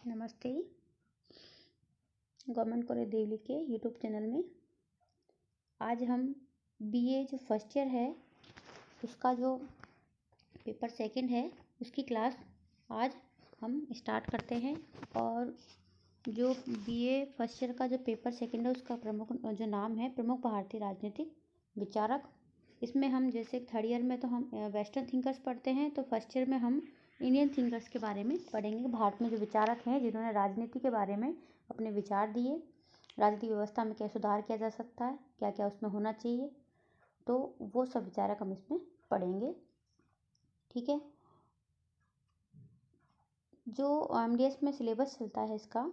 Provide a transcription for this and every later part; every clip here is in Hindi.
नमस्ते। गवर्नमेंट कॉलेज देवली के यूट्यूब चैनल में आज हम बीए जो फर्स्ट ईयर है उसका जो पेपर सेकंड है उसकी क्लास आज हम स्टार्ट करते हैं। और जो बीए फर्स्ट ईयर का जो पेपर सेकंड है उसका प्रमुख जो नाम है प्रमुख भारतीय राजनीतिक विचारक। इसमें हम जैसे थर्ड ईयर में तो हम वेस्टर्न थिंकर्स पढ़ते हैं, तो फर्स्ट ईयर में हम इंडियन थिंकर्स के बारे में पढ़ेंगे। भारत में जो विचारक हैं जिन्होंने राजनीति के बारे में अपने विचार दिए, राजनीतिक व्यवस्था में क्या सुधार किया जा सकता है, क्या क्या उसमें होना चाहिए, तो वो सब विचारक हम इसमें पढ़ेंगे। ठीक है। जो एमडीएस में सिलेबस चलता है इसका,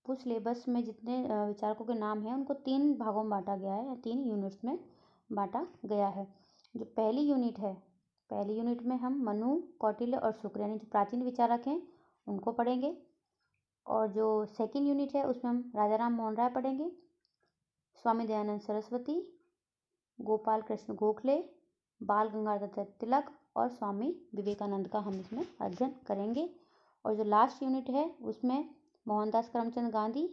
वो सिलेबस में जितने विचारकों के नाम हैं उनको 3 भागों में बांटा गया है या 3 यूनिट्स में बांटा गया है। जो पहली यूनिट में हम मनु, कौटिल्य और शुक्र यानी जो प्राचीन विचारक हैं उनको पढ़ेंगे। और जो सेकंड यूनिट है उसमें हम राजा राम मोहन राय पढ़ेंगे, स्वामी दयानंद सरस्वती, गोपाल कृष्ण गोखले, बाल गंगाधर तिलक और स्वामी विवेकानंद का हम इसमें अध्ययन करेंगे। और जो लास्ट यूनिट है उसमें मोहनदास करमचंद गांधी,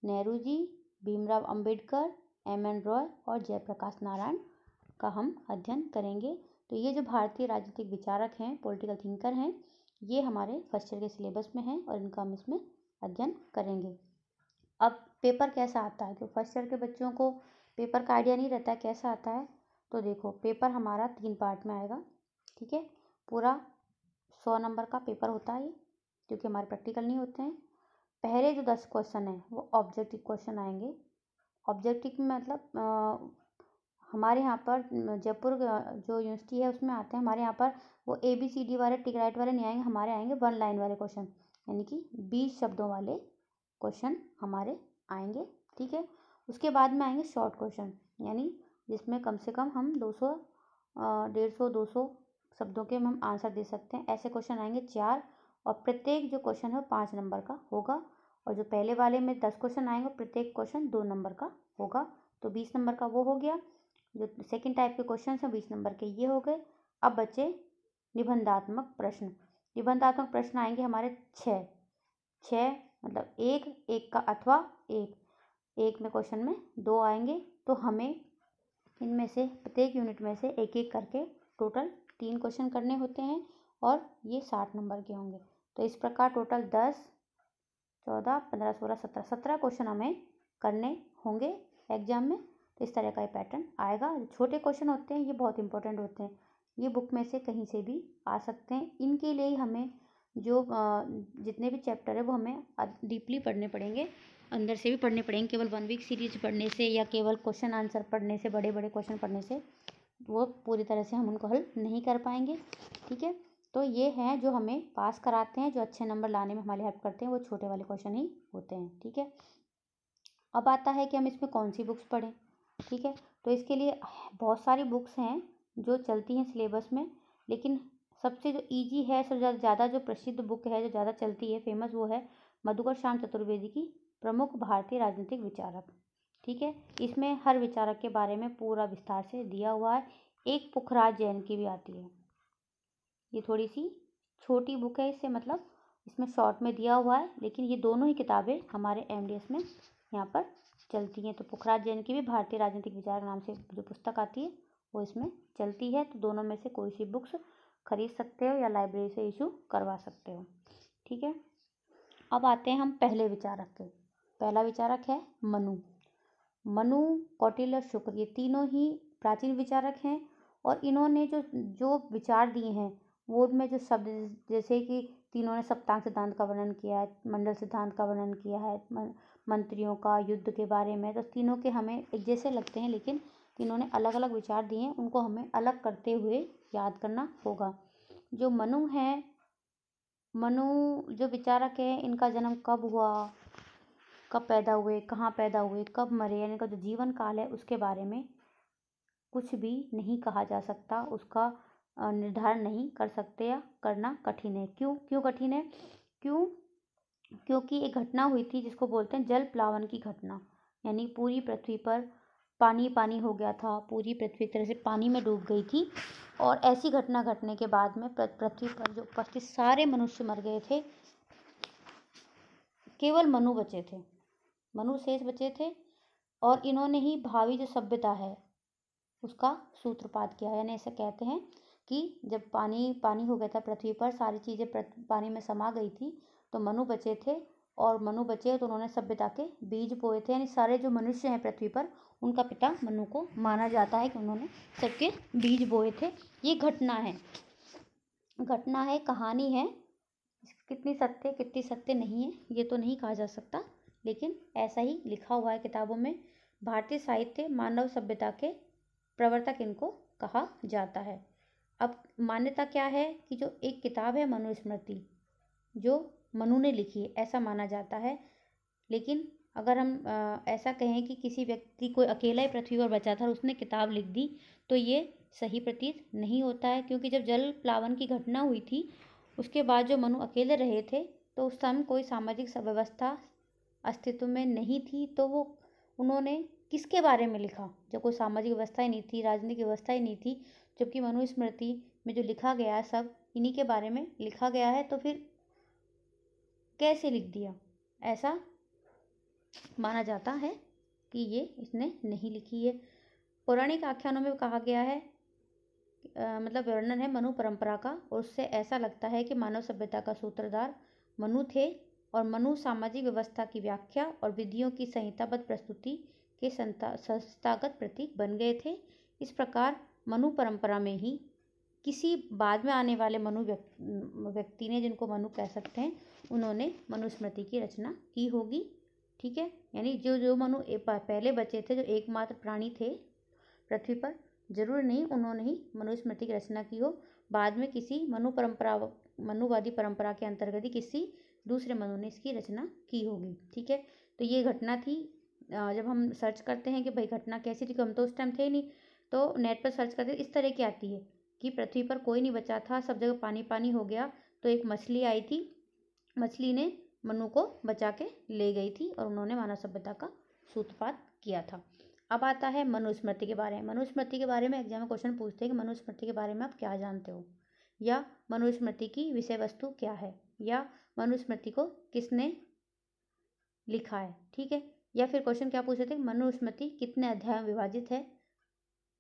नेहरू जी, भीमराव अंबेडकर, एम.एन. रॉय और जयप्रकाश नारायण का हम अध्ययन करेंगे। तो ये जो भारतीय राजनीतिक विचारक हैं, पॉलिटिकल थिंकर हैं, ये हमारे फर्स्ट ईयर के सिलेबस में हैं और इनका हम इसमें अध्ययन करेंगे। अब पेपर कैसा आता है, तो फर्स्ट ईयर के बच्चों को पेपर का आइडिया नहीं रहता है कैसा आता है। तो देखो, पेपर हमारा 3 पार्ट में आएगा। ठीक है। पूरा 100 नंबर का पेपर होता है ये, क्योंकि हमारे प्रैक्टिकल नहीं होते हैं। पहले जो 10 क्वेश्चन हैं वो ऑब्जेक्टिव क्वेश्चन आएंगे। ऑब्जेक्टिव मतलब हमारे यहाँ पर जयपुर जो यूनिवर्सिटी है उसमें आते हैं। हमारे यहाँ पर वो ABCD वाले टिक राइट वाले नहीं आएंगे, हमारे आएंगे 1 लाइन वाले क्वेश्चन, यानी कि 20 शब्दों वाले क्वेश्चन हमारे आएंगे। ठीक है। उसके बाद में आएंगे शॉर्ट क्वेश्चन, यानी जिसमें कम से कम हम 200 150 200 शब्दों के हम आंसर दे सकते हैं। ऐसे क्वेश्चन आएंगे 4, और प्रत्येक जो क्वेश्चन है 5 नंबर का होगा। और जो पहले वाले में 10 क्वेश्चन आएंगे प्रत्येक क्वेश्चन 2 नंबर का होगा, तो 20 नंबर का वो हो गया। जो सेकंड टाइप के क्वेश्चन हैं 20 नंबर के ये हो गए। अब बचे निबंधात्मक प्रश्न। निबंधात्मक प्रश्न आएंगे हमारे 6 मतलब एक का अथवा एक में क्वेश्चन में 2 आएंगे। तो हमें इनमें से प्रत्येक यूनिट में से एक एक करके टोटल 3 क्वेश्चन करने होते हैं, और ये 60 नंबर के होंगे। तो इस प्रकार टोटल 10, 14, 15, 16, 17 क्वेश्चन हमें करने होंगे एग्जाम में। तो इस तरह का ये पैटर्न आएगा। जो छोटे क्वेश्चन होते हैं ये बहुत इंपॉर्टेंट होते हैं, ये बुक में से कहीं से भी आ सकते हैं। इनके लिए हमें जो जितने भी चैप्टर है वो हमें डीपली पढ़ने पड़ेंगे, अंदर से भी पढ़ने पड़ेंगे। केवल 1 वीक सीरीज पढ़ने से या केवल क्वेश्चन आंसर पढ़ने से, बड़े बड़े क्वेश्चन पढ़ने से वो पूरी तरह से हम उनको हल नहीं कर पाएंगे। ठीक है। तो ये हैं जो हमें पास कराते हैं, जो अच्छे नंबर लाने में हमारी हेल्प करते हैं, वो छोटे वाले क्वेश्चन ही होते हैं। ठीक है। अब आता है कि हम इसमें कौन सी बुक्स पढ़ें। ठीक है। तो इसके लिए बहुत सारी बुक्स हैं जो चलती हैं सिलेबस में, लेकिन सबसे जो इजी है, सबसे ज़्यादा जो प्रसिद्ध बुक है, जो ज़्यादा चलती है, फेमस, वो है मधुकर श्याम चतुर्वेदी की प्रमुख भारतीय राजनीतिक विचारक। ठीक है। इसमें हर विचारक के बारे में पूरा विस्तार से दिया हुआ है। एक पुखराज जैन की भी आती है, ये थोड़ी सी छोटी बुक है, इससे मतलब इसमें शॉर्ट में दिया हुआ है, लेकिन ये दोनों ही किताबें हमारे एमडीएस में यहाँ पर चलती हैं। तो पुखराज जैन की भी भारतीय राजनीतिक विचार नाम से जो पुस्तक आती है वो इसमें चलती है। तो दोनों में से कोई सी बुक्स खरीद सकते हो या लाइब्रेरी से इशू करवा सकते हो। ठीक है। अब आते हैं हम पहले विचारक के। पहला विचारक है मनु, कौटिल्य, शुक्र, ये तीनों ही प्राचीन विचारक हैं। और इन्होंने जो विचार दिए हैं वो में जो शब्द, जैसे कि तीनों ने सप्तांग सिद्धांत का वर्णन किया है, मंडल सिद्धांत का वर्णन किया है, मंत्रियों का, युद्ध के बारे में। तो तीनों के हमें एक जैसे लगते हैं, लेकिन तीनों ने अलग अलग विचार दिए हैं, उनको हमें अलग करते हुए याद करना होगा। जो मनु जो विचारक है, इनका जन्म कब हुआ, कब पैदा हुए, कहाँ पैदा हुए, कब मरे, यानी इनका जो जीवन काल है उसके बारे में कुछ भी नहीं कहा जा सकता, उसका निर्धारण नहीं कर सकते या करना कठिन है। क्यों कठिन है? क्योंकि एक घटना हुई थी जिसको बोलते हैं जल प्लावन की घटना, यानी पूरी पृथ्वी पर पानी हो गया था, पूरी पृथ्वी एक तरह से पानी में डूब गई थी। और ऐसी घटना घटने के बाद में पृथ्वी पर जो उपस्थित सारे मनुष्य मर गए थे। केवल मनु बचे थे, मनु शेष बचे थे और इन्होंने ही भावी जो सभ्यता है उसका सूत्रपात किया। यानी ऐसे कहते हैं कि जब पानी पानी हो गया था पृथ्वी पर, सारी चीज़ें पानी में समा गई थी, तो मनु बचे थे और मनु बचे तो उन्होंने सभ्यता के बीज बोए थे। यानी सारे जो मनुष्य हैं पृथ्वी पर उनका पिता मनु को माना जाता है कि उन्होंने सबके बीज बोए थे। ये घटना है, कहानी है। कितनी सत्य नहीं है ये तो नहीं कहा जा सकता, लेकिन ऐसा ही लिखा हुआ है किताबों में। भारतीय साहित्य मानव सभ्यता के प्रवर्तक इनको कहा जाता है। अब मान्यता क्या है कि जो एक किताब है मनुस्मृति, जो मनु ने लिखी है ऐसा माना जाता है। लेकिन अगर हम ऐसा कहें कि किसी व्यक्ति कोई अकेला ही पृथ्वी पर बचा था और उसने किताब लिख दी, तो ये सही प्रतीत नहीं होता है। क्योंकि जब जल प्लावन की घटना हुई थी उसके बाद जो मनु अकेले रहे थे, तो उस समय कोई सामाजिक व्यवस्था अस्तित्व में नहीं थी, तो वो उन्होंने किसके बारे में लिखा जब कोई सामाजिक व्यवस्था ही नहीं थी, राजनीतिक व्यवस्था ही नहीं थी। जबकि मनुस्मृति में जो लिखा गया है सब इन्हीं के बारे में लिखा गया है, तो फिर कैसे लिख दिया? ऐसा माना जाता है कि ये इसने नहीं लिखी है। पौराणिक आख्यानों में कहा गया है, मतलब वर्णन है मनु परंपरा का, और उससे ऐसा लगता है कि मानव सभ्यता का सूत्रधार मनु थे और मनु सामाजिक व्यवस्था की व्याख्या और विधियों की संहिताबद्ध प्रस्तुति के संस्थागत प्रतीक बन गए थे। इस प्रकार मनु परंपरा में ही किसी बाद में आने वाले व्यक्ति ने, जिनको मनु कह सकते हैं, उन्होंने मनुस्मृति की रचना की होगी। ठीक है, यानी जो मनु पहले बचे थे, जो एकमात्र प्राणी थे पृथ्वी पर, जरूर नहीं उन्होंने ही मनुस्मृति की रचना की हो। बाद में किसी मनुवादी परंपरा के अंतर्गत ही किसी दूसरे मनु ने इसकी रचना की होगी। ठीक है, तो ये घटना थी। जब हम सर्च करते हैं कि भाई घटना कैसी थी, हम तो उस टाइम थे नहीं, तो नेट पर सर्च करते इस तरह की आती है कि पृथ्वी पर कोई नहीं बचा था, सब जगह पानी पानी हो गया, तो एक मछली आई थी, मछली ने मनु को बचा के ले गई थी और उन्होंने मानव सभ्यता का सूत्रपात किया था। अब आता है मनुस्मृति के बारे में। मनुस्मृति के बारे में एग्जाम में क्वेश्चन पूछते हैं कि मनुस्मृति के बारे में आप क्या जानते हो, या मनुस्मृति की विषय वस्तु क्या है, या मनुस्मृति को किसने लिखा है। ठीक है, या फिर क्वेश्चन क्या पूछे थे, मनुस्मृति कितने अध्याय में विभाजित है।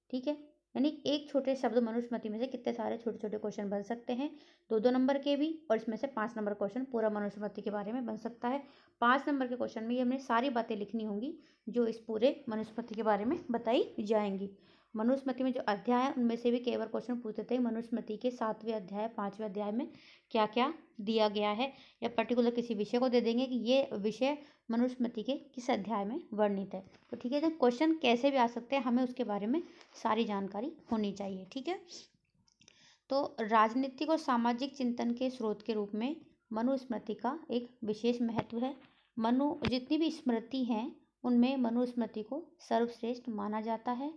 ठीक है, यानी एक छोटे शब्द मनुस्मृति में से कितने सारे छोटे छोटे क्वेश्चन बन सकते हैं, 2-2 नंबर के भी, और इसमें से 5 नंबर क्वेश्चन पूरा मनुस्मृति के बारे में बन सकता है। 5 नंबर के क्वेश्चन में ये हमने सारी बातें लिखनी होंगी जो इस पूरे मनुस्मृति के बारे में बताई जाएंगी। मनुस्मृति में जो अध्याय है उनमें से भी कई बार क्वेश्चन पूछते थे मनुस्मृति के 7वें अध्याय 5वें अध्याय में क्या क्या दिया गया है, या पर्टिकुलर किसी विषय को दे देंगे कि ये विषय मनुस्मृति के किस अध्याय में वर्णित है। तो ठीक है, तो क्वेश्चन कैसे भी आ सकते हैं, हमें उसके बारे में सारी जानकारी होनी चाहिए। ठीक है, तो राजनीतिक और सामाजिक चिंतन के स्रोत के रूप में मनुस्मृति का एक विशेष महत्व है। जितनी भी स्मृति हैं उनमें मनुस्मृति को सर्वश्रेष्ठ माना जाता है।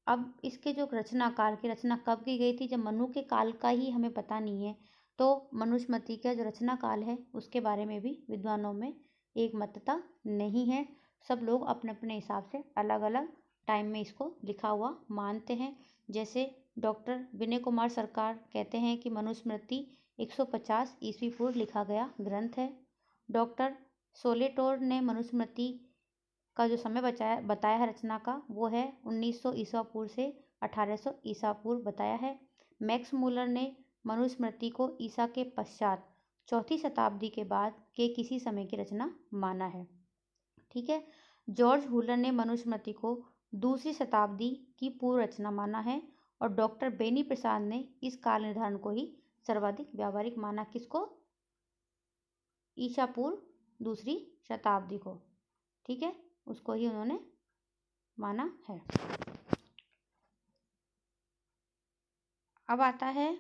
अब इसके जो रचनाकार की रचना कब की गई थी, जब मनु के काल का ही हमें पता नहीं है, तो मनुस्मृति का जो रचना काल है उसके बारे में भी विद्वानों में एक मतता नहीं है। सब लोग अपने अपने हिसाब से अलग अलग टाइम में इसको लिखा हुआ मानते हैं। जैसे डॉक्टर विनय कुमार सरकार कहते हैं कि मनुस्मृति 150 ईस्वी पूर्व लिखा गया ग्रंथ है। डॉक्टर सोलेटोर ने मनुस्मृति का जो समय बताया है रचना का, वो है 1900 ईसा पूर्व से 1800 ईसा पूर्व बताया है। मैक्स मूलर ने मनुस्मृति को ईसा के पश्चात 4वीं शताब्दी के बाद के किसी समय की रचना माना है। ठीक है, जॉर्ज हुलर ने मनुस्मृति को 2वीं शताब्दी की पूर्व रचना माना है, और डॉक्टर बेनी प्रसाद ने इस काल निर्धारण को ही सर्वाधिक व्यावहारिक माना। किसको? ईसा पूर्व 2वीं शताब्दी को। ठीक है, उसको ही उन्होंने माना है। अब आता है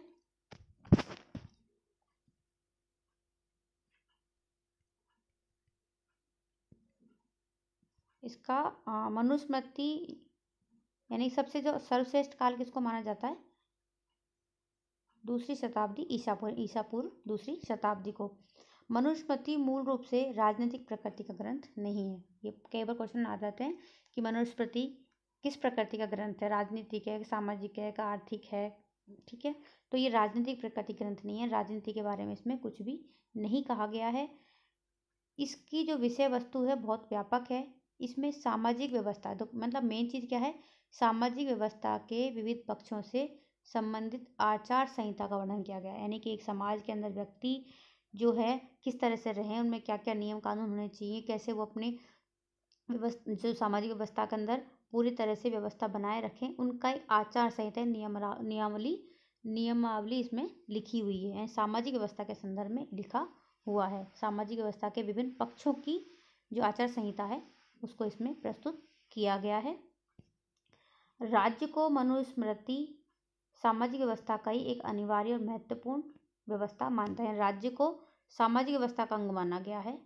इसका मनुस्मृति, यानी सबसे जो सर्वश्रेष्ठ काल किसको माना जाता है? 2वीं शताब्दी ईसा पूर्व 2वीं शताब्दी को। मनुस्मृति मूल रूप से राजनीतिक प्रकृति का ग्रंथ नहीं है। ये कई बार क्वेश्चन आ जाते हैं कि मनुस्मृति किस प्रकृति का ग्रंथ है, राजनीतिक है, सामाजिक है, का आर्थिक है। ठीक है, तो ये राजनीतिक प्रकृति ग्रंथ नहीं है। राजनीति के बारे में इसमें कुछ भी नहीं कहा गया है। इसकी जो विषय वस्तु है बहुत व्यापक है। इसमें सामाजिक व्यवस्था, तो मतलब मेन चीज़ क्या है, सामाजिक व्यवस्था के विविध पक्षों से संबंधित आचार संहिता का वर्णन किया गया है। यानी कि एक समाज के अंदर व्यक्ति जो है किस तरह से रहें, उनमें क्या क्या नियम कानून होने चाहिए, कैसे वो अपने जो सामाजिक व्यवस्था के अंदर पूरी तरह से व्यवस्था बनाए रखें, उनका एक आचार संहिता नियमावली इसमें लिखी हुई है। सामाजिक व्यवस्था के संदर्भ में लिखा हुआ है। सामाजिक व्यवस्था के विभिन्न पक्षों की जो आचार संहिता है उसको इसमें प्रस्तुत किया गया है। राज्य को मनुस्मृति सामाजिक व्यवस्था का ही एक अनिवार्य और महत्वपूर्ण व्यवस्था मानता है। राज्य को सामाजिक व्यवस्था का अंग माना गया है।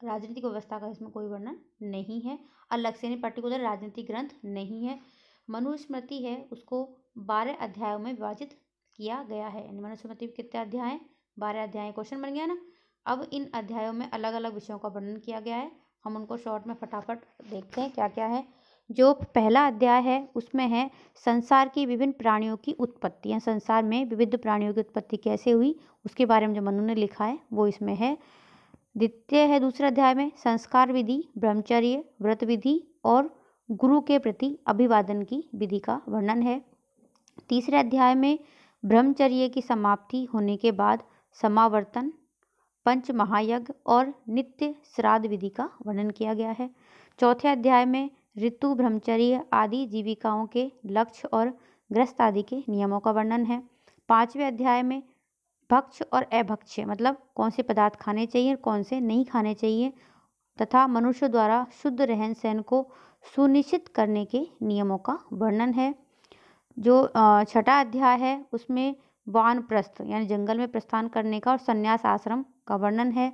राजनीतिक व्यवस्था का इसमें कोई वर्णन नहीं है, अलग से नहीं, पर्टिकुलर राजनीतिक ग्रंथ नहीं है। मनुस्मृति है उसको 12 अध्यायों में विभाजित किया गया है। यानी मनुस्मृति में कितने अध्याय हैं? 12 अध्याय। क्वेश्चन बन गया ना। अब इन अध्यायों में अलग अलग विषयों का वर्णन किया गया है। हम उनको शॉर्ट में फटाफट देखते हैं क्या क्या है। जो पहला अध्याय है उसमें है संसार की विभिन्न प्राणियों की उत्पत्ति, या संसार में विविध प्राणियों की उत्पत्ति कैसे हुई उसके बारे में जो मनु ने लिखा है वो इसमें है। द्वितीय है दूसरे अध्याय में संस्कार विधि, ब्रह्मचर्य, व्रत विधि और गुरु के प्रति अभिवादन की विधि का वर्णन है। तीसरे अध्याय में ब्रह्मचर्य की समाप्ति होने के बाद समावर्तन, पंच महायज्ञ और नित्य श्राद्ध विधि का वर्णन किया गया है। चौथे अध्याय में ऋतु, ब्रह्मचर्य आदि जीविकाओं के लक्ष्य और ग्रस्त आदि के नियमों का वर्णन है। पांचवें अध्याय में भक्ष्य और अभक्ष्य, मतलब कौन से पदार्थ खाने चाहिए और कौन से नहीं खाने चाहिए, तथा मनुष्य द्वारा शुद्ध रहन सहन को सुनिश्चित करने के नियमों का वर्णन है। जो छठा अध्याय है उसमें वानप्रस्थ यानी जंगल में प्रस्थान करने का और संन्यास आश्रम का वर्णन है।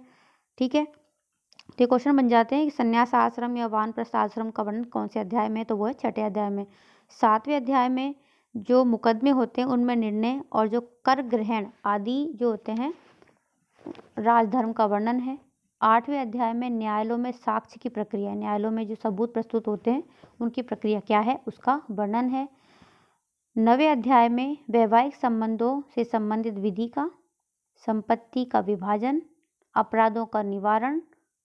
ठीक है, तो ये क्वेश्चन बन जाते हैं कि संन्यास आश्रम या वानप्रस्थ आश्रम का वर्णन कौन से अध्याय में, तो वो है छठे अध्याय में। सातवें अध्याय में जो मुकदमे होते हैं उनमें निर्णय और जो कर ग्रहण आदि जो होते हैं राजधर्म का वर्णन है। आठवें अध्याय में न्यायालयों में साक्ष्य की प्रक्रिया, न्यायालयों में जो सबूत प्रस्तुत होते हैं उनकी प्रक्रिया क्या है उसका वर्णन है। 9वें अध्याय में वैवाहिक संबंधों से संबंधित विधि का, संपत्ति का विभाजन, अपराधों का निवारण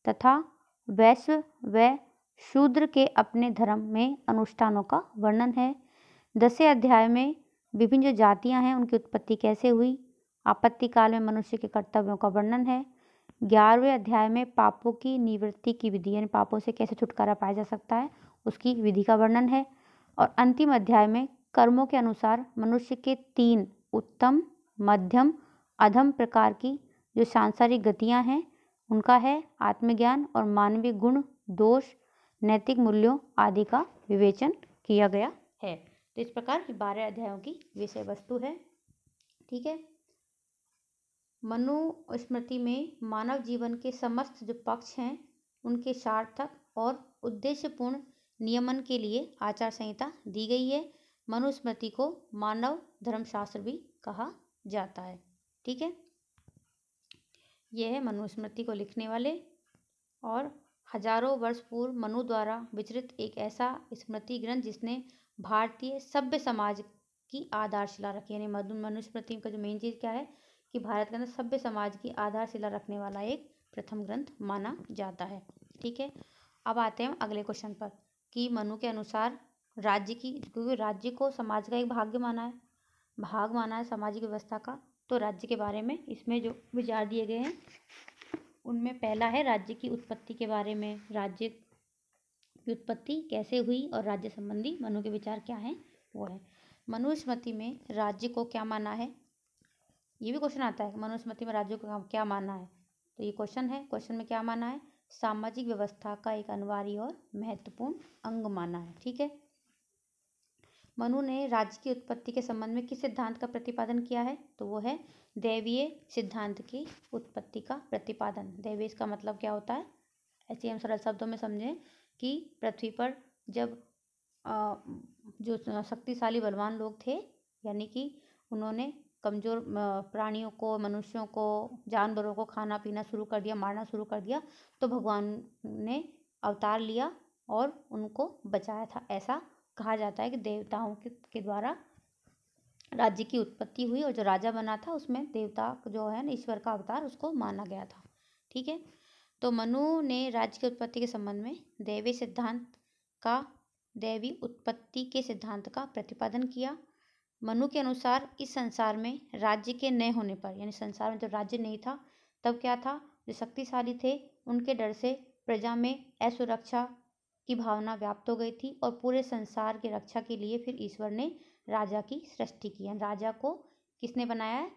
तथा वैश्य व शूद्र के अपने धर्म में अनुष्ठानों का वर्णन है। 10वें अध्याय में विभिन्न जो जातियां हैं उनकी उत्पत्ति कैसे हुई, आपत्ति काल में मनुष्य के कर्तव्यों का वर्णन है। 11वें अध्याय में पापों की निवृत्ति की विधि, यानी पापों से कैसे छुटकारा पाया जा सकता है उसकी विधि का वर्णन है। और अंतिम अध्याय में कर्मों के अनुसार मनुष्य के 3 उत्तम, मध्यम, अधम प्रकार की जो सांसारिक गतियां हैं उनका है आत्मज्ञान और मानवीय गुण, दोष, नैतिक मूल्यों आदि का विवेचन किया गया है। तो इस प्रकार 12 अध्यायों की विषय वस्तु है। ठीक है, मनुस्मृति में मानव जीवन के समस्त जो पक्ष हैं उनके सार्थक और उद्देश्यपूर्ण नियमन के लिए आचार संहिता दी गई है। मनुस्मृति को मानव धर्मशास्त्र भी कहा जाता है। ठीक है, यह है मनुस्मृति को लिखने वाले और हजारों वर्ष पूर्व मनु द्वारा विचरित एक ऐसा स्मृति ग्रंथ जिसने भारतीय सभ्य समाज की आधारशिला रखी। यानी मनुस्मृति का जो मेन चीज़ क्या है कि भारत के अंदर सभ्य समाज की आधारशिला रखने वाला एक प्रथम ग्रंथ माना जाता है। ठीक है, अब आते हैं अगले क्वेश्चन पर कि मनु के अनुसार राज्य की, क्योंकि राज्य को समाज का एक भाग माना है सामाजिक व्यवस्था का, तो राज्य के बारे में इसमें जो विचार दिए गए हैं उनमें पहला है राज्य की उत्पत्ति के बारे में। राज्य की उत्पत्ति कैसे हुई और राज्य संबंधी मनु के विचार क्या हैं वो है। मनुस्मृति में राज्य को क्या माना है, ये भी क्वेश्चन आता है मनुस्मृति में राज्य को क्या माना है, तो ये क्वेश्चन है। क्वेश्चन में क्या माना है, सामाजिक व्यवस्था का एक अनिवार्य और महत्वपूर्ण अंग माना है। ठीक है, मनु ने राज्य की उत्पत्ति के संबंध में किस सिद्धांत का प्रतिपादन किया है, तो वो है दैवीय सिद्धांत की उत्पत्ति का प्रतिपादन। दैवीय का मतलब क्या होता है, ऐसे हम सरल शब्दों में समझें कि पृथ्वी पर जब जो शक्तिशाली बलवान लोग थे, यानी कि उन्होंने कमज़ोर प्राणियों को, मनुष्यों को, जानवरों को खाना पीना शुरू कर दिया, मारना शुरू कर दिया, तो भगवान ने अवतार लिया और उनको बचाया था। ऐसा कहा जाता है कि देवताओं के द्वारा राज्य की उत्पत्ति हुई और जो राजा बना था उसमें देवता जो है ना ईश्वर का अवतार उसको माना गया था। ठीक है, तो मनु ने राज्य की उत्पत्ति के संबंध में दैवी उत्पत्ति के सिद्धांत का प्रतिपादन किया। मनु के अनुसार इस संसार में राज्य के न होने पर, यानी संसार में जब राज्य नहीं था तब क्या था, जो शक्तिशाली थे उनके डर से प्रजा में असुरक्षा की भावना व्याप्त हो गई थी और पूरे संसार की रक्षा के लिए फिर ईश्वर ने राजा की सृष्टि की। राजा को किसने बनाया है?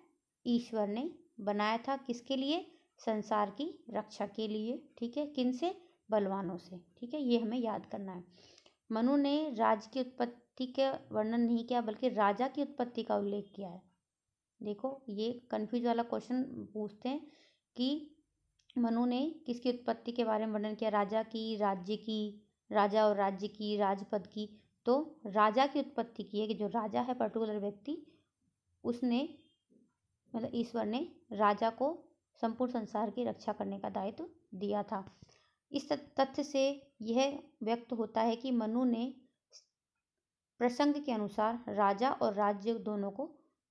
ईश्वर ने बनाया था। किसके लिए? संसार की रक्षा के लिए। ठीक है, किन से? बलवानों से। ठीक है, ये हमें याद करना है। मनु ने राज्य की उत्पत्ति का वर्णन नहीं किया बल्कि राजा की उत्पत्ति का उल्लेख किया है। देखो, ये कंफ्यूज वाला क्वेश्चन पूछते हैं कि मनु ने किसकी उत्पत्ति के बारे में वर्णन किया? राजा की, राज्य की, राजा और राज्य की, राजपद की। तो राजा की उत्पत्ति की है कि जो राजा है पर्टिकुलर व्यक्ति, उसने मतलब ईश्वर ने राजा को संपूर्ण संसार की रक्षा करने का दायित्व दिया था। इस तथ्य से यह व्यक्त होता है कि मनु ने प्रसंग के अनुसार राजा और राज्य दोनों को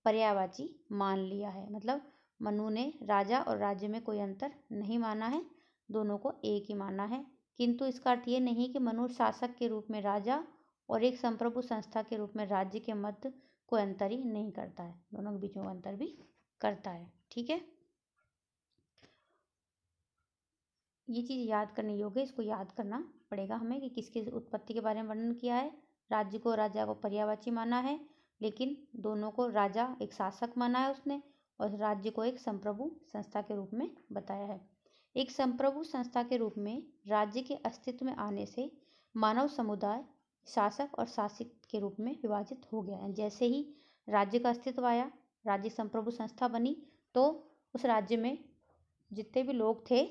पर्यायवाची मान लिया है। मतलब मनु ने राजा और राज्य में कोई अंतर नहीं माना है, दोनों को एक ही माना है। किंतु इसका अर्थ ये नहीं कि मनु शासक के रूप में राजा और एक संप्रभु संस्था के रूप में राज्य के मध्य कोई अंतर ही नहीं करता है, दोनों के बीच में अंतर भी करता है। ठीक है, ये चीज़ याद करने योग्य है, इसको याद करना पड़ेगा हमें कि किसकी उत्पत्ति के बारे में वर्णन किया है। राज्य को, राजा को पर्यायवाची माना है, लेकिन दोनों को राजा एक शासक माना है उसने, और राज्य को एक संप्रभु संस्था के रूप में बताया है। एक संप्रभु संस्था के रूप में राज्य के अस्तित्व में आने से मानव समुदाय शासक और शासित के रूप में विभाजित हो गया है। जैसे ही राज्य का अस्तित्व आया, राज्य संप्रभु संस्था बनी, तो उस राज्य में जितने भी लोग थे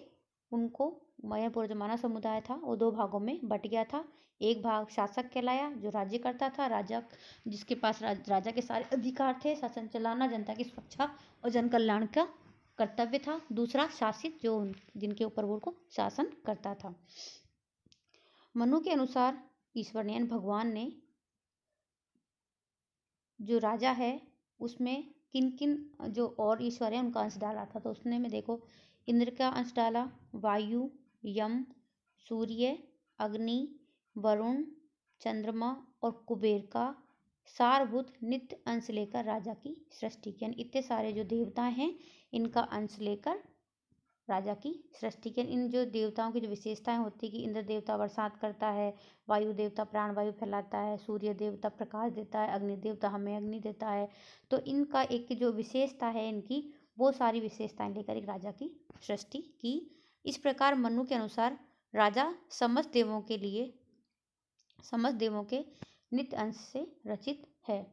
उनको पूरा जो मानव समुदाय था वो दो भागों में बट गया था। एक भाग शासक कहलाया, जो राज्य करता था, राजा जिसके पास राजा के सारे अधिकार थे, शासन चलाना, जनता की सुरक्षा और जन कल्याण का कर्तव्य था। दूसरा शासित, जो जिनके ऊपर वो को शासन करता था। मनु के अनुसार ईश्वर ने, भगवान ने जो राजा है उसमें किन किन जो और ईश्वर है उनका अंश डाला था। तो उसने में देखो, इंद्र का अंश डाला, वायु, यम, सूर्य, अग्नि, वरुण, चंद्रमा और कुबेर का सारभूत नित्य अंश लेकर राजा की सृष्टि की। इतने सारे जो देवता हैं इनका अंश लेकर राजा की सृष्टि की। इन जो देवताओं की जो विशेषताएं होती है कि इंद्र देवता बरसात करता है, वायु देवता प्राणवायु फैलाता है, सूर्य देवता प्रकाश देता है, अग्नि देवता हमें अग्नि देता है। तो इनका एक जो विशेषता है इनकी, वो सारी विशेषताएं लेकर एक राजा की सृष्टि की। इस प्रकार मनु के अनुसार राजा समस्त देवों के नित्य अंश से रचित है।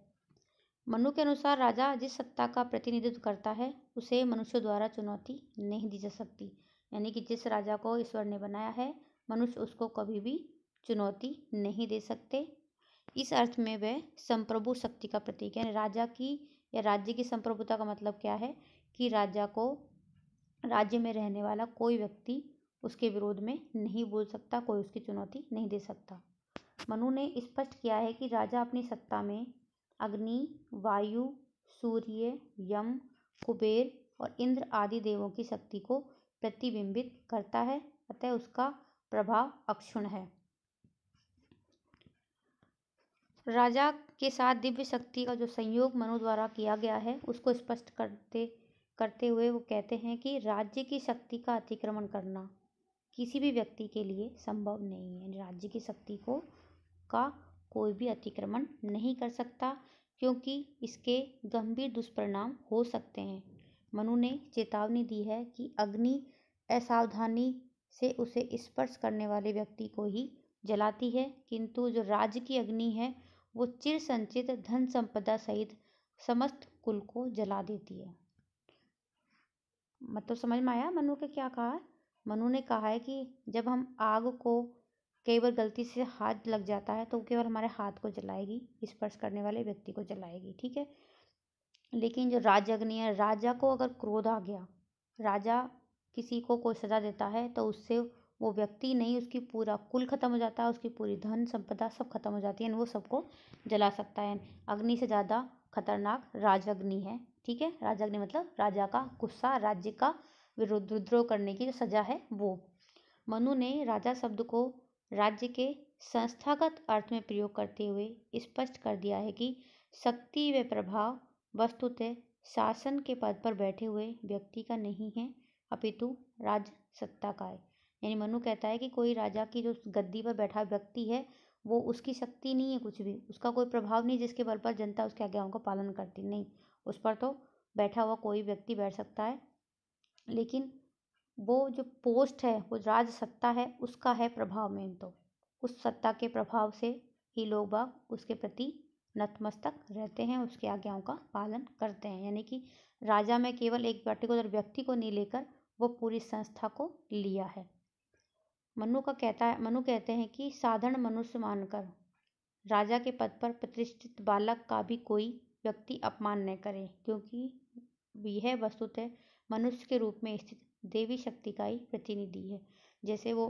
मनु के अनुसार राजा जिस सत्ता का प्रतिनिधित्व करता है उसे मनुष्य द्वारा चुनौती नहीं दी जा सकती। यानी कि जिस राजा को ईश्वर ने बनाया है, मनुष्य उसको कभी भी चुनौती नहीं दे सकते। इस अर्थ में वह संप्रभु शक्ति का प्रतीक है। राजा की या राज्य की संप्रभुता का मतलब क्या है कि राजा को राज्य में रहने वाला कोई व्यक्ति उसके विरोध में नहीं बोल सकता, कोई उसकी चुनौती नहीं दे सकता। मनु ने स्पष्ट किया है कि राजा अपनी सत्ता में अग्नि, वायु, सूर्य, यम, कुबेर और इंद्र आदि देवों की शक्ति को प्रतिबिंबित करता है, अतः उसका प्रभाव अक्षुण्ण है। राजा के साथ दिव्य शक्ति का जो संयोग मनु द्वारा किया गया है उसको स्पष्ट करते हुए वो कहते हैं कि राज्य की शक्ति का अतिक्रमण करना किसी भी व्यक्ति के लिए संभव नहीं है। राज्य की शक्ति का कोई भी अतिक्रमण नहीं कर सकता, क्योंकि इसके गंभीर दुष्परिणाम हो सकते हैं। मनु ने चेतावनी दी है कि अग्नि असावधानी से उसे स्पर्श करने वाले व्यक्ति को ही जलाती है, किंतु जो राज्य की अग्नि है वो चिर संचित धन संपदा सहित समस्त कुल को जला देती है। मतलब समझ में आया मनु ने क्या कहा है? मनु ने कहा है कि जब हम आग को कई बार गलती से हाथ लग जाता है तो केवल हमारे हाथ को जलाएगी, स्पर्श करने वाले व्यक्ति को जलाएगी। ठीक है, लेकिन जो राज अग्नि है, राजा को अगर क्रोध आ गया, राजा किसी को कोई सजा देता है तो उससे वो व्यक्ति नहीं, उसकी पूरा कुल खत्म हो जाता है, उसकी पूरी धन संपदा सब खत्म हो जाती है, वो सबको जला सकता है। अग्नि से ज़्यादा खतरनाक राजअग्नि है। ठीक है, राजअग्नि मतलब राजा का गुस्सा, राज्य का विद्रोह करने की जो सजा है वो। मनु ने राजा शब्द को राज्य के संस्थागत अर्थ में प्रयोग करते हुए स्पष्ट कर दिया है कि शक्ति व प्रभाव वस्तुतः शासन के पद पर बैठे हुए व्यक्ति का नहीं है, अपितु राज सत्ता का है। यानी मनु कहता है कि कोई राजा की जो गद्दी पर बैठा व्यक्ति है वो उसकी शक्ति नहीं है, कुछ भी उसका कोई प्रभाव नहीं जिसके बल पर जनता उसके आज्ञाओं का पालन करती नहीं। उस पर तो बैठा हुआ कोई व्यक्ति बैठ सकता है, लेकिन वो जो पोस्ट है वो राज सत्ता है, उसका है प्रभाव में। तो उस सत्ता के प्रभाव से ही लोग बाग उसके प्रति नतमस्तक रहते हैं, उसकी आज्ञाओं का पालन करते हैं। यानी कि राजा में केवल एक पर्टिकुलर व्यक्ति को नहीं लेकर वो पूरी संस्था को लिया है। मनु कहते हैं कि साधारण मनुष्य मानकर राजा के पद पर प्रतिष्ठित बालक का भी कोई व्यक्ति अपमान न करे, क्योंकि यह वस्तुतः मनुष्य के रूप में स्थित देवी शक्ति का ही प्रतिनिधि है। जैसे वो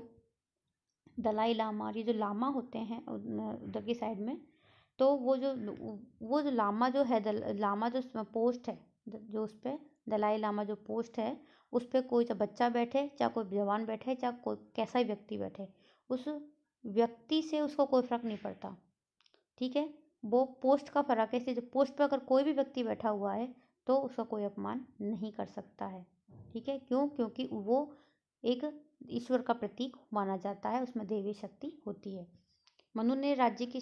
दलाई लामा, ये जो लामा होते हैं उधर की साइड में, तो वो जो लामा जो है, लामा जो पोस्ट है, जो उस पर दलाई लामा जो पोस्ट है उस पर कोई चाहे बच्चा बैठे, चाहे कोई जवान बैठे, चाहे कोई कैसा ही व्यक्ति बैठे, उस व्यक्ति से उसको कोई फर्क नहीं पड़ता। ठीक है, वो पोस्ट का फर्क है। इसलिए जो पोस्ट पर अगर कोई भी व्यक्ति बैठा हुआ है तो उसका कोई अपमान नहीं कर सकता है। ठीक है, क्यों? क्योंकि वो एक ईश्वर का प्रतीक माना जाता है, उसमें देवी शक्ति होती है। मनु ने राज्य की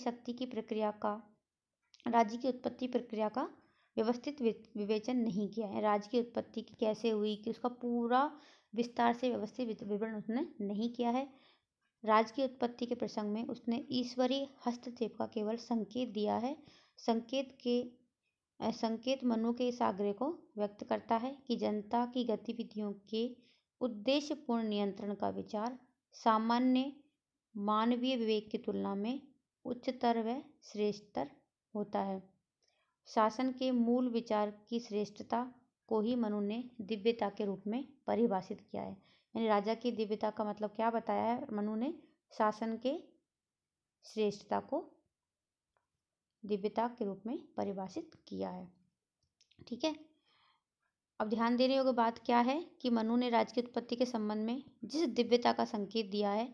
उत्पत्ति प्रक्रिया का व्यवस्थित विवेचन नहीं किया है। राज्य की उत्पत्ति की कैसे हुई कि उसका पूरा विस्तार से व्यवस्थित विवरण उसने नहीं किया है। राज्य की उत्पत्ति के प्रसंग में उसने ईश्वरीय हस्तक्षेप का केवल संकेत दिया है। संकेत मनु के इस आग्रह को व्यक्त करता है कि जनता की गतिविधियों के उद्देश्यपूर्ण नियंत्रण का विचार सामान्य मानवीय विवेक की तुलना में उच्चतर व श्रेष्ठतर होता है। शासन के मूल विचार की श्रेष्ठता को ही मनु ने दिव्यता के रूप में परिभाषित किया है। यानी राजा की दिव्यता का मतलब क्या बताया है मनु ने? शासन के श्रेष्ठता को दिव्यता के रूप में परिभाषित किया है। ठीक है, अब ध्यान देने योग्य बात क्या है कि मनु ने राज्य की उत्पत्ति के संबंध में जिस दिव्यता का संकेत दिया है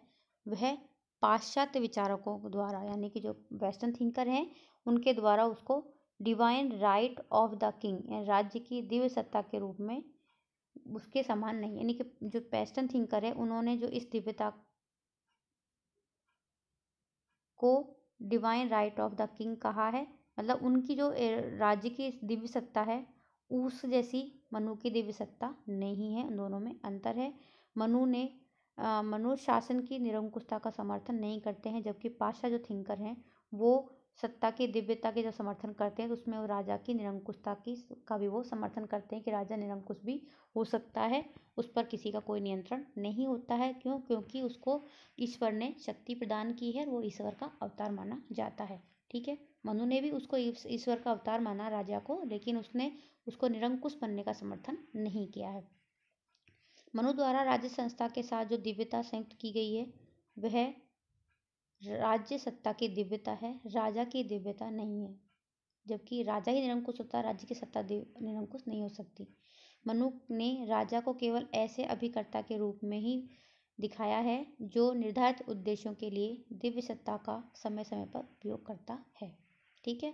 वह पाश्चात्य विचारकों द्वारा, यानी कि जो वेस्टर्न थिंकर हैं उनके द्वारा उसको divine right of the king, यानी राज्य की दिव्य सत्ता के रूप में उसके समान नहीं। यानी कि जो वेस्टर्न थिंकर है उन्होंने जो इस दिव्यता को divine right of the king कहा है, मतलब उनकी जो राज्य की दिव्य सत्ता है उस जैसी मनु की दिव्य सत्ता नहीं है, उन दोनों में अंतर है। मनु शासन की निरंकुशता का समर्थन नहीं करते हैं, जबकि पाश्चात्य जो थिंकर हैं वो सत्ता की दिव्यता के जो समर्थन करते हैं तो उसमें वो राजा की निरंकुशता का भी वो समर्थन करते हैं कि राजा निरंकुश भी हो सकता है, उस पर किसी का कोई नियंत्रण नहीं होता है। क्यों? क्योंकि उसको ईश्वर ने शक्ति प्रदान की है, वो ईश्वर का अवतार माना जाता है। ठीक है, मनु ने भी उसको ईश्वर का अवतार माना राजा को, लेकिन उसने उसको निरंकुश बनने का समर्थन नहीं किया है। मनु द्वारा राज्य संस्था के साथ जो दिव्यता संयुक्त की गई है वह राज्य सत्ता की दिव्यता है, राजा की दिव्यता नहीं है। जबकि राजा ही निरंकुश होता है, राज्य की सत्ता निरंकुश नहीं हो सकती। मनु ने राजा को केवल ऐसे अभिकर्ता के रूप में ही दिखाया है जो निर्धारित उद्देश्यों के लिए दिव्य सत्ता का समय समय पर उपयोग करता है। ठीक है,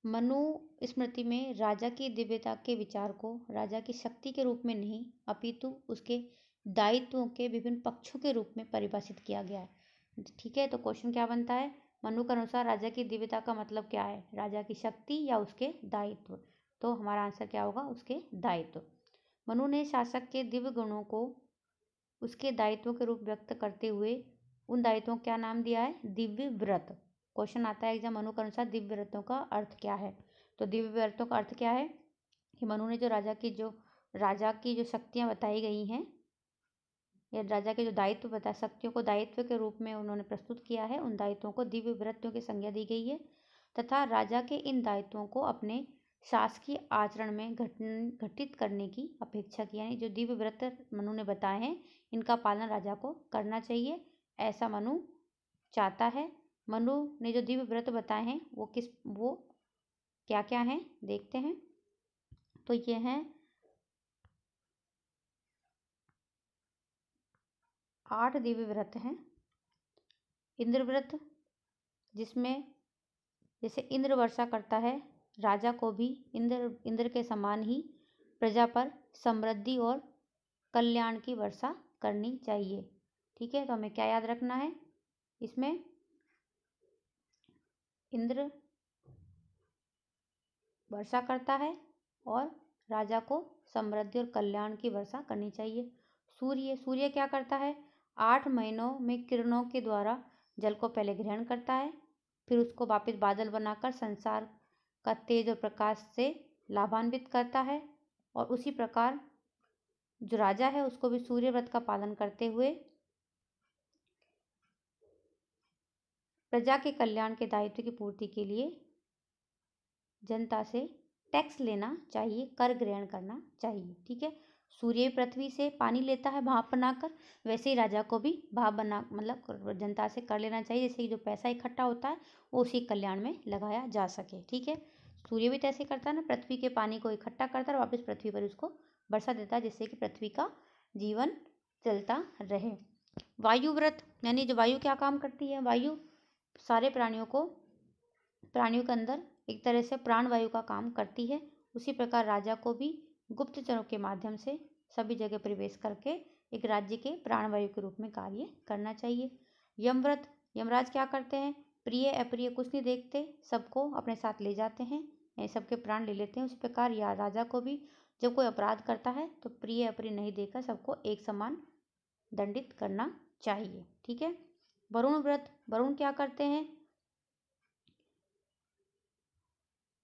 मनु स्मृति में राजा की दिव्यता के विचार को राजा की शक्ति के रूप में नहीं अपितु उसके दायित्वों के विभिन्न पक्षों के रूप में परिभाषित किया गया है। ठीक है, तो क्वेश्चन क्या बनता है? मनु के अनुसार राजा की दिव्यता का मतलब क्या है? राजा की शक्ति या उसके दायित्व? तो हमारा आंसर क्या होगा? उसके दायित्व। मनु ने शासक के दिव्य गुणों को उसके दायित्वों के रूप व्यक्त करते हुए उन दायित्वों को क्या नाम दिया है? दिव्य व्रत। क्वेश्चन आता है एग्जाम, मनु के अनुसार दिव्य व्रतों का अर्थ क्या है? तो दिव्य व्रतों का अर्थ क्या है कि मनु ने जो राजा की जो शक्तियाँ बताई गई हैं या राजा के जो दायित्व बता शक्तियों को दायित्व के रूप में उन्होंने प्रस्तुत किया है, उन दायित्वों को दिव्य व्रतों की संज्ञा दी गई है तथा राजा के इन दायित्वों को अपने शासकीय आचरण में घटित करने की अपेक्षा की। यानी जो दिव्य व्रत मनु ने बताए हैं इनका पालन राजा को करना चाहिए, ऐसा मनु चाहता है। मनु ने जो दिव्य व्रत बताए हैं वो क्या क्या हैं देखते हैं। तो ये हैं 8 दिव्य व्रत हैं। इंद्र व्रत, जिसमें जैसे इंद्र वर्षा करता है, राजा को भी इंद्र के समान ही प्रजा पर समृद्धि और कल्याण की वर्षा करनी चाहिए। ठीक है, तो हमें क्या याद रखना है इसमें? इंद्र वर्षा करता है और राजा को समृद्धि और कल्याण की वर्षा करनी चाहिए। सूर्य क्या करता है? 8 महीनों में किरणों के द्वारा जल को पहले ग्रहण करता है, फिर उसको वापस बादल बनाकर संसार का तेज और प्रकाश से लाभान्वित करता है। और उसी प्रकार जो राजा है उसको भी सूर्य व्रत का पालन करते हुए प्रजा के कल्याण के दायित्व की पूर्ति के लिए जनता से टैक्स लेना चाहिए, कर ग्रहण करना चाहिए। ठीक है, सूर्य पृथ्वी से पानी लेता है भाप बनाकर, वैसे ही राजा को भी भाप बना मतलब जनता से कर लेना चाहिए, जिससे जो पैसा इकट्ठा होता है वो उसी कल्याण में लगाया जा सके। ठीक है, सूर्य भी तो ऐसे करता है ना, पृथ्वी के पानी को इकट्ठा करता है और वापस पृथ्वी पर उसको वर्षा देता है, जिससे कि पृथ्वी का जीवन चलता रहे। वायु व्रत, यानी जो वायु क्या काम करती है? वायु सारे प्राणियों के अंदर एक तरह से प्राण वायु का काम करती है। उसी प्रकार राजा को भी गुप्तचरों के माध्यम से सभी जगह प्रवेश करके एक राज्य के प्राण वायु के रूप में कार्य करना चाहिए। यम व्रत, यमराज क्या करते हैं? प्रिय अप्रिय कुछ नहीं देखते, सबको अपने साथ ले जाते हैं, सबके प्राण ले लेते हैं। उसी प्रकार या राजा को भी जब कोई अपराध करता है तो प्रिय अप्रिय नहीं देखकर सबको एक समान दंडित करना चाहिए। ठीक है, वरुण व्रत, वरुण क्या करते हैं?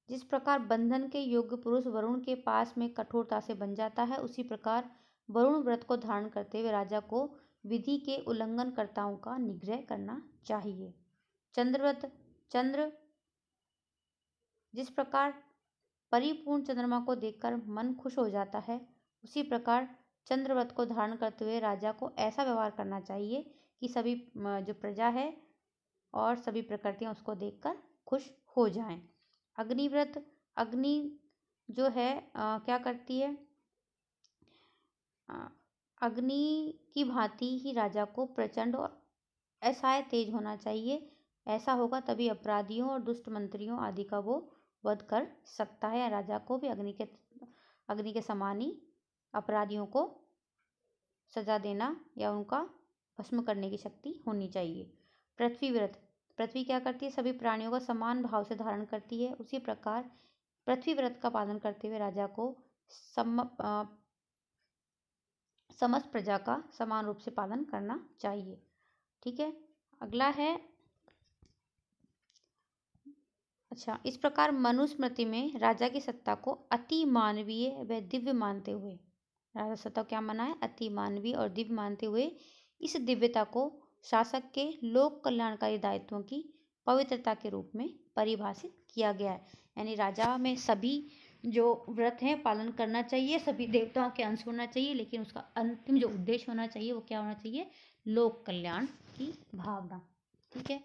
जिस प्रकार बंधन के योग्य पुरुष वरुण के पास में कठोरता से बन जाता है, उसी प्रकार वरुण व्रत को धारण करते हुए राजा को विधि के उल्लंघनकर्ताओं का निग्रह करना चाहिए। चंद्र व्रत, चंद्र जिस प्रकार परिपूर्ण चंद्रमा को देखकर मन खुश हो जाता है, उसी प्रकार चंद्र व्रत को धारण करते हुए राजा को ऐसा व्यवहार करना चाहिए कि सभी जो प्रजा है और सभी प्रकृतियां उसको देखकर खुश हो जाएं। अग्निव्रत, अग्नि जो है क्या करती है? अग्नि की भांति ही राजा को प्रचंड और असहाय तेज होना चाहिए। ऐसा होगा तभी अपराधियों और दुष्ट मंत्रियों आदि का वो वध कर सकता है। राजा को भी अग्नि के समान ही अपराधियों को सजा देना या उनका भस्म करने की शक्ति होनी चाहिए। पृथ्वी व्रत, पृथ्वी क्या करती है? सभी प्राणियों का समान भाव से धारण करती है। उसी प्रकार पृथ्वी व्रत का पालन करते हुए राजा को समस्त प्रजा का समान रूप से पालन करना चाहिए। ठीक है, अगला है इस प्रकार मनुस्मृति में राजा की सत्ता को अति मानवीय व दिव्य मानते हुए, राजा सत्ता क्या माना है? अति मानवीय और दिव्य मानते हुए इस दिव्यता को शासक के लोक कल्याणकारी दायित्वों की पवित्रता के रूप में परिभाषित किया गया है। यानी राजा में सभी जो व्रत हैं पालन करना चाहिए, सभी देवताओं के अंश होना चाहिए, लेकिन उसका अंतिम जो उद्देश्य होना चाहिए वो क्या होना चाहिए? लोक कल्याण की भावना। ठीक है,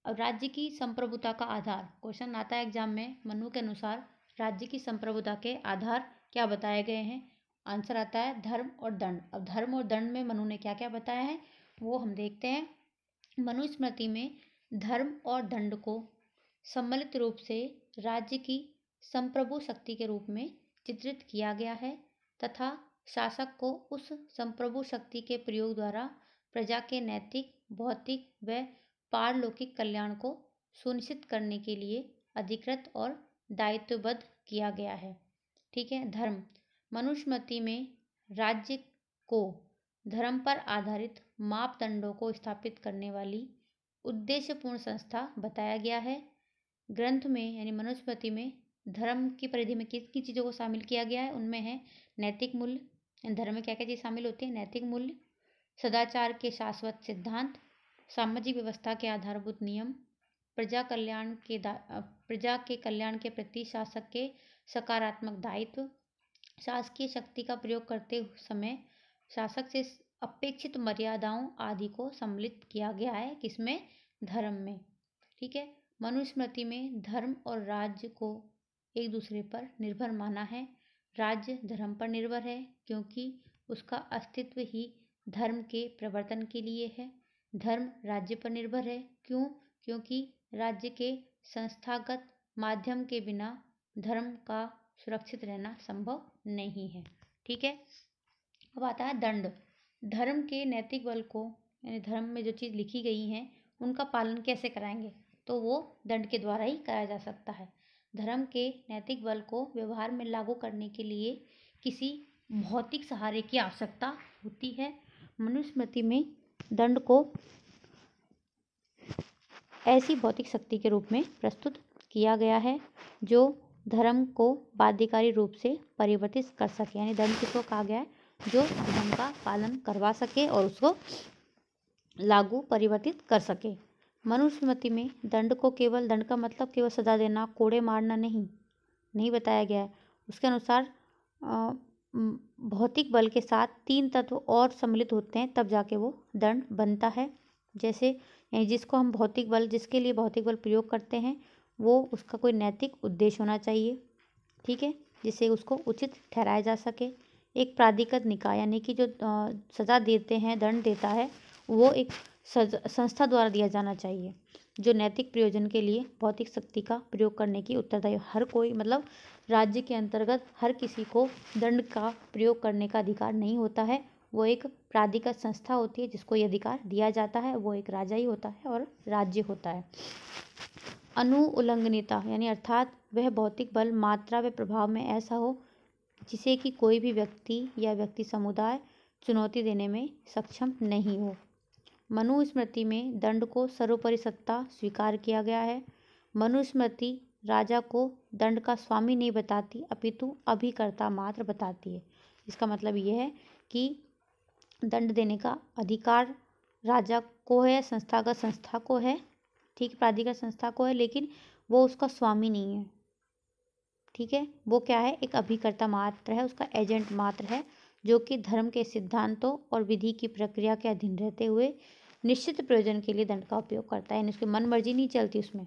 और राज्य की संप्रभुता का आधार, क्वेश्चन आता है एग्जाम में, मनु के अनुसार राज्य की संप्रभुता के आधार क्या बताए गए हैं? आंसर आता है धर्म और दंड। अब धर्म और दंड में मनु ने क्या क्या बताया है वो हम देखते हैं। मनुस्मृति में धर्म और दंड को सम्मिलित रूप से राज्य की संप्रभु शक्ति के रूप में चित्रित किया गया है तथा शासक को उस संप्रभु शक्ति के प्रयोग द्वारा प्रजा के नैतिक, भौतिक व पारलौकिक कल्याण को सुनिश्चित करने के लिए अधिकृत और दायित्वबद्ध किया गया है। ठीक है, धर्म, मनुस्मृति में राज्य को धर्म पर आधारित मापदंडों को स्थापित करने वाली उद्देश्यपूर्ण संस्था बताया गया है। ग्रंथ में यानी मनुस्मृति में धर्म की परिधि में किन किन चीज़ों को शामिल किया गया है? उनमें है नैतिक मूल्य, धर्म में क्या क्या चीज़ शामिल होती है? नैतिक मूल्य, सदाचार के शाश्वत सिद्धांत, सामाजिक व्यवस्था के आधारभूत नियम, प्रजा के कल्याण के प्रति शासक के सकारात्मक दायित्व, शासकीय शक्ति का प्रयोग करते समय शासक से अपेक्षित मर्यादाओं आदि को सम्मिलित किया गया है। किसमें? धर्म में। ठीक है, मनुस्मृति में धर्म और राज्य को एक दूसरे पर निर्भर माना है। राज्य धर्म पर निर्भर है क्योंकि उसका अस्तित्व ही धर्म के प्रवर्तन के लिए है। धर्म राज्य पर निर्भर है। क्यों? क्योंकि राज्य के संस्थागत माध्यम के बिना धर्म का सुरक्षित रहना संभव नहीं है। ठीक है। अब आता है दंड। धर्म के नैतिक बल को, यानी धर्म में जो चीज़ लिखी गई हैं उनका पालन कैसे कराएंगे? तो वो दंड के द्वारा ही कराया जा सकता है। धर्म के नैतिक बल को व्यवहार में लागू करने के लिए किसी भौतिक सहारे की आवश्यकता होती है। मनुस्मृति में दंड को ऐसी भौतिक शक्ति के रूप में प्रस्तुत किया गया है जो धर्म को बाध्यकारी रूप से परिवर्तित कर सके। यानी दंड किसको कहा गया है? जो धर्म का पालन करवा सके और उसको लागू परिवर्तित कर सके। मनुस्मृति में दंड को केवल, दंड का मतलब केवल सजा देना, कोड़े मारना नहीं बताया गया है। उसके अनुसार भौतिक बल के साथ 3 तत्व और सम्मिलित होते हैं तब जाके वो दंड बनता है। जैसे जिसको हम भौतिक बल, जिसके लिए भौतिक बल प्रयोग करते हैं वो उसका कोई नैतिक उद्देश्य होना चाहिए। ठीक है, जिससे उसको उचित ठहराया जा सके। एक प्राधिकृत निकाय, यानी कि जो सज़ा देते हैं, दंड देता है, वो एक संस्था द्वारा दिया जाना चाहिए जो नैतिक प्रयोजन के लिए भौतिक शक्ति का प्रयोग करने की उत्तरदायी। हर कोई, मतलब राज्य के अंतर्गत हर किसी को दंड का प्रयोग करने का अधिकार नहीं होता है। वो एक प्राधिकृत संस्था होती है जिसको ये अधिकार दिया जाता है। वो एक राजा ही होता है और राज्य होता है। अनुउल्लंघनीयता, यानी अर्थात वह भौतिक बल मात्रा व प्रभाव में ऐसा हो जिसे कि कोई भी व्यक्ति या व्यक्ति समुदाय चुनौती देने में सक्षम नहीं हो। मनुस्मृति में दंड को सर्वोपरि सत्ता स्वीकार किया गया है। मनुस्मृति राजा को दंड का स्वामी नहीं बताती अपितु अभिकर्ता मात्र बताती है। इसका मतलब ये है कि दंड देने का अधिकार राजा को है, संस्था को है, ठीक, प्राधिकृत संस्था को है, लेकिन वो उसका स्वामी नहीं है। ठीक है, वो क्या है? एक अभिकर्ता मात्र है, उसका एजेंट मात्र है, जो कि धर्म के सिद्धांतों और विधि की प्रक्रिया के अधीन रहते हुए निश्चित प्रयोजन के लिए दंड का उपयोग करता है। यानी उसकी मन मर्जी नहीं चलती, उसमें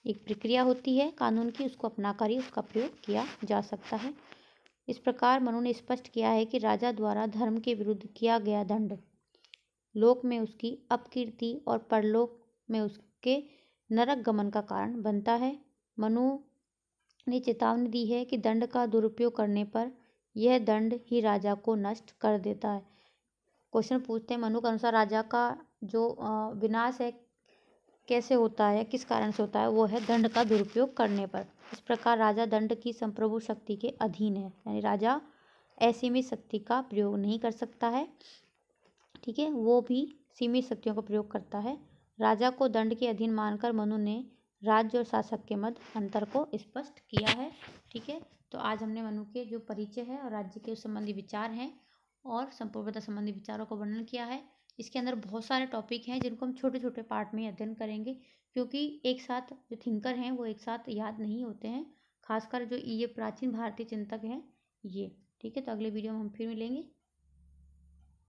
एक प्रक्रिया होती है कानून की, उसको अपनाकर ही उसका प्रयोग किया जा सकता है। इस प्रकार मनु ने स्पष्ट किया है कि राजा द्वारा धर्म के विरुद्ध किया गया दंड लोक में उसकी अपकीर्ति और परलोक में उसके नरक गमन का कारण बनता है। मनु ने चेतावनी दी है कि दंड का दुरुपयोग करने पर यह दंड ही राजा को नष्ट कर देता है। क्वेश्चन पूछते हैं, मनु के अनुसार राजा का जो विनाश है कैसे होता है, किस कारण से होता है? वो है दंड का दुरुपयोग करने पर। इस प्रकार राजा दंड की संप्रभु शक्ति के अधीन है, यानी राजा असीमित शक्ति का प्रयोग नहीं कर सकता है। ठीक है, वो भी सीमित शक्तियों का प्रयोग करता है। राजा को दंड के अधीन मानकर मनु ने राज्य और शासक के मध्य अंतर को स्पष्ट किया है। ठीक है, तो आज हमने मनु के जो परिचय है और राज्य के संबंधी विचार हैं और संप्रभुता संबंधी विचारों का वर्णन किया है। इसके अंदर बहुत सारे टॉपिक हैं जिनको हम छोटे छोटे पार्ट में अध्ययन करेंगे, क्योंकि एक साथ जो थिंकर हैं वो एक साथ याद नहीं होते हैं, खासकर जो ये प्राचीन भारतीय चिंतक हैं ये। ठीक है, तो अगले वीडियो में हम फिर मिलेंगे।